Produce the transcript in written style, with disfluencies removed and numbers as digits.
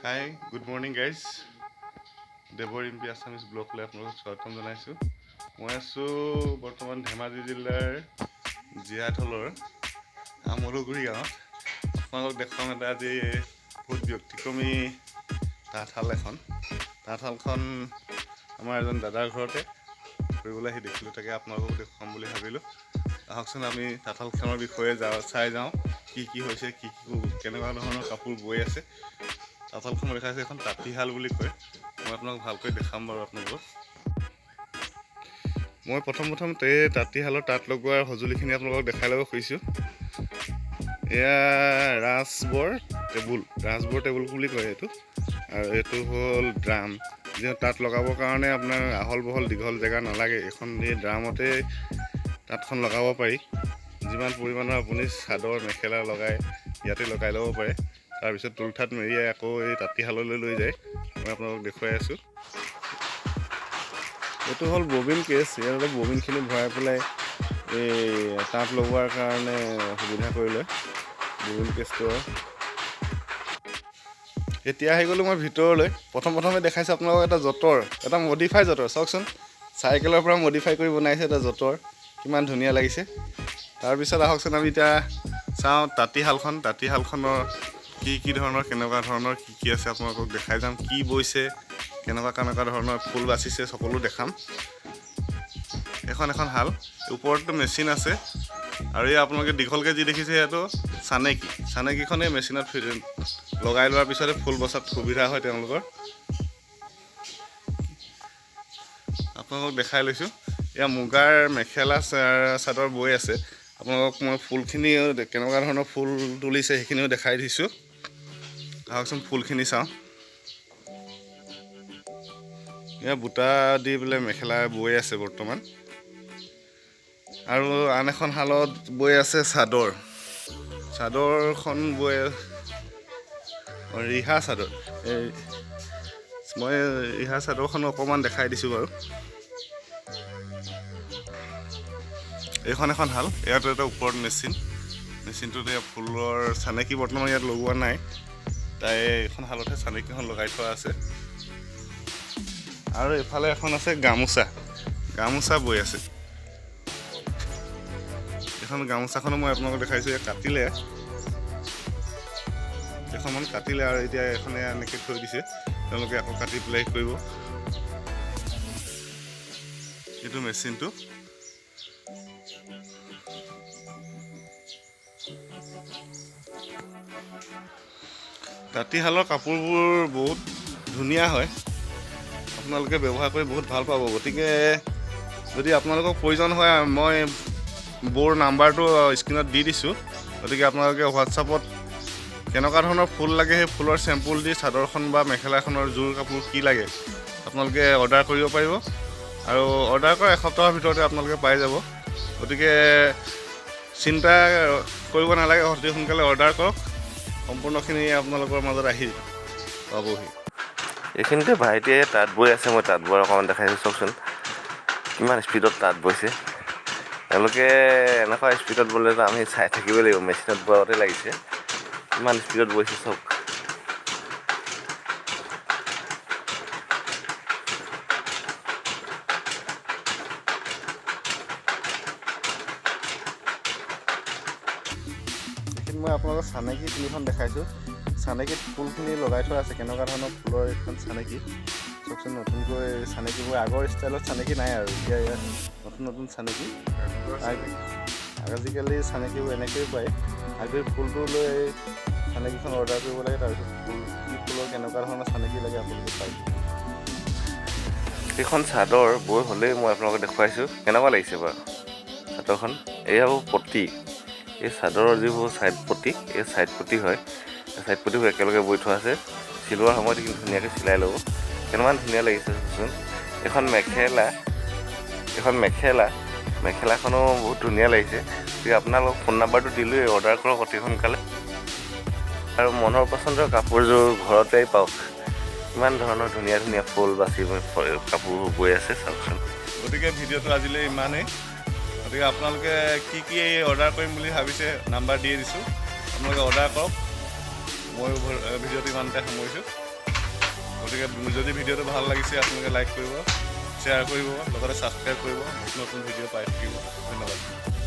Hi, good morning guys. দেৱৰ ইম্পি Assamese ব্লগলৈ আপোনালোকক স্বাগতম জনাইছোঁ। মই আছোঁ বৰ্তমান ধেমাজি জিলাৰ জিয়াথলৰ আমলুগুৰি গাঁৱত। আপোনালোকক দেখুৱাম এটা আজি বহুত ব্যতিক্ৰমী তাঁতশাল এখন। তাঁতশালখন আমাৰ এজন দাদাৰ ঘৰতে কৰিবলৈ আহি দেখিলোঁ, তাকে আপোনালোকক দেখুৱাম বুলি ভাবিলোঁ। আহকচোন আমি তাঁতশালখনৰ বিষয়ে চাই যাওঁ, কি হৈছে, কেনেকুৱা ধৰণৰ কাপোৰ বৈ আছে। তাঁতশালখন দেখাইছে এখন তাঁতীশাল বুলি কয়। মই আপোনালোক ভালকৈ দেখাম বাৰু আপোনালোকক। মই প্ৰথমতে তাঁতীশালৰ তাঁত লগোৱাৰ সঁজুলিখিনি আপোনালোকক দেখাই ল'ব খুজিছোঁ। এয়া ৰাজবৰ টেবুল বুলি কয় এইটো, আৰু এইটো হ'ল ড্ৰাম। যিহেতু তাঁত লগাবৰ কাৰণে আপোনাৰ আহল বহল দীঘল জেগা নালাগে, এই ড্ৰামতে তাঁতখন লগাব পাৰি। যিমান পৰিমাণৰ আপুনি চাদৰ মেখেলা লগাই ইয়াতে লগাই ল'ব পাৰে। তাৰপিছত তুলঠাত মেৰিয়াই আকৌ এই তাঁতীশাললৈ লৈ যায়। মই আপোনালোকক দেখুৱাই আছোঁ। এইটো হ'ল ববিন কেছ। ইয়াতে ববিনখিনি ভৰাই পেলাই এই তাঁত লগোৱাৰ কাৰণে সুবিধা কৰি লয় ববিন কেছটো। এতিয়া আহি গ'লোঁ মই ভিতৰলৈ। প্ৰথমে দেখাইছোঁ আপোনালোকক এটা যঁতৰ, এটা মডিফাই যঁতৰ। চাওকচোন, চাইকেলৰ পৰা মডিফাই কৰি বনাইছে এটা যঁতৰ, কিমান ধুনীয়া লাগিছে। তাৰপিছত আহকচোন আমি এতিয়া চাওঁ তাঁতীশালখনৰ কি ধৰণৰ, কেনেকুৱা ধৰণৰ কি আছে আপোনালোকক দেখাই যাম। কি বৈছে, কেনেকুৱা ধৰণৰ ফুল বাচিছে, সকলো দেখাম। এখন শাল, ওপৰততো মেচিন আছে, আৰু এই আপোনালোকে দীঘলকৈ যি দেখিছে সেইটো চানেকিখনে মেচিনত লগাই লোৱাৰ পিছতে ফুল বচাত সুবিধা হয় তেওঁলোকৰ। আপোনালোকক দেখাই লৈছোঁ। এয়া মুগাৰ মেখেলা চাদৰ বৈ আছে। আপোনালোকক মই ফুলখিনিও কেনেকুৱা ধৰণৰ ফুল তুলিছে সেইখিনিও দেখাই দিছোঁ। আহকচোন ফুলখিনি চাওঁ। এয়া বুটা দি পেলাই মেখেলা বৈ আছে বৰ্তমান, আৰু আন এখন শালত বৈ আছে চাদৰখন বৈ ৰিহা চাদৰ। মই ৰিহা চাদৰখন অকণমান দেখাই দিছোঁ বাৰু। এইখন এখন শাল, ইয়াত এটা ওপৰত মেচিনটোত ফুলৰ চানেকি বৰ্তমান ইয়াত লগোৱা নাই। তাই এইখন শালতহে চানেকিখন লগাই থোৱা আছে। আৰু এইফালে এখন আছে গামোচা বৈ আছে। এইখন গামোচাখনো মই আপোনালোকক দেখাইছোঁ। এখনমান কাটিলে আৰু এতিয়া এখনে এনেকৈ থৈ দিছে, তেওঁলোকে আকৌ কাটি পেলাই কৰিব। এইটো মেচিনটো। তাঁতীশালৰ কাপোৰবোৰ বহুত ধুনীয়া হয়, আপোনালোকে ব্যৱহাৰ কৰি বহুত ভাল পাব। গতিকে যদি আপোনালোকক প্ৰয়োজন হয়, মই বৌৰ নাম্বাৰটো স্ক্ৰীণত দি দিছোঁ। গতিকে আপোনালোকে হোৱাটছআপত কেনেকুৱা ধৰণৰ ফুল লাগে সেই ফুলৰ চেম্পুল দি চাদৰখন বা মেখেলাখনৰ জোৰ কাপোৰ কি লাগে আপোনালোকে অৰ্ডাৰ কৰিব পাৰিব, আৰু অৰ্ডাৰ কৰা এসপ্তাহৰ ভিতৰতে আপোনালোকে পাই যাব। গতিকে চিন্তা কৰিব নালাগে, অতি সোনকালে অৰ্ডাৰ কৰক। সম্পূৰ্ণখিনি আপোনালোকৰ মাজত আহি পাবহি। এইখিনিতে ভাইটিয়ে তাঁত বৈ আছে। মই তাঁত বোৱাৰ অকণমান দেখাইছোঁ। চাওকচোন কিমান স্পীডত তাঁত বৈছে। তেওঁলোকে এনেকুৱা স্পীডত ব'লেতো আমি চাই থাকিবই লাগিব। মেচিনত বোৱাতে লাগিছে, কিমান স্পীডত বৈছে চাওক। এইখিনি মই আপোনালোকক চানেকি তিনিখন দেখাইছোঁ। চানেকিত ফুলখিনি লগাই থোৱা আছে, কেনেকুৱা ধৰণৰ ফুলৰ এইখন চানেকি। চাওকচোন, নতুনকৈ চানেকিবোৰ আগৰ ষ্টাইলত চানেকি নাই আৰু এতিয়া ইয়াত নতুন চানেকি। আজিকালি চানেকিবোৰ এনেকৈয়ে পায়। আগেই ফুলটো লৈ চানেকিখন অৰ্ডাৰ কৰিব লাগে, তাৰপিছত ফুলৰ কেনেকুৱা ধৰণৰ চানেকি লাগে আপোনালোকে পায়। এইখন চাদৰ বৈ হ'লেই মই আপোনালোকক দেখুৱাইছোঁ। কেনেকুৱা লাগিছে বাৰু চাদৰখন? এয়াও পতি, এই চাদৰৰ যিবোৰ ছাইড পতি, এই ছাইড পতি হয়। ছাইড পতিবোৰ একেলগে বৈ থোৱা আছে। চিলোৱাৰ সময়ত কিন্তু ধুনীয়াকৈ চিলাই ল'ব। কিমান ধুনীয়া লাগিছে চোন। এখন মেখেলাখনো বহুত ধুনীয়া লাগিছে। গতিকে আপোনালোকক ফোন নাম্বাৰটো দিলোঁৱেই, অৰ্ডাৰ কৰক অতি সোনকালে, আৰু মনৰ পচন্দৰ কাপোৰযোৰ ঘৰতেই পাওক। ইমান ধৰণৰ ধুনীয়া ফুল বাচি কাপোৰবোৰ বৈ আছে চাওকচোন। গতিকে ভিডিঅ'টো আজিলৈ ইমানেই। গতিকে আপোনালোকে কি অৰ্ডাৰ কৰিম বুলি ভাবিছে, নাম্বাৰ দিয়ে দিছোঁ, আপোনালোকে অৰ্ডাৰ কৰক। মই ভিডিঅ'টো ইমানতে সামৰিছোঁ। গতিকে যদি ভিডিঅ'টো ভাল লাগিছে আপোনালোকে লাইক কৰিব, শ্বেয়াৰ কৰিব, লগতে ছাবস্ক্ৰাইব কৰিব, নতুন নতুন ভিডিঅ' পাই থাকিব। ধন্যবাদ।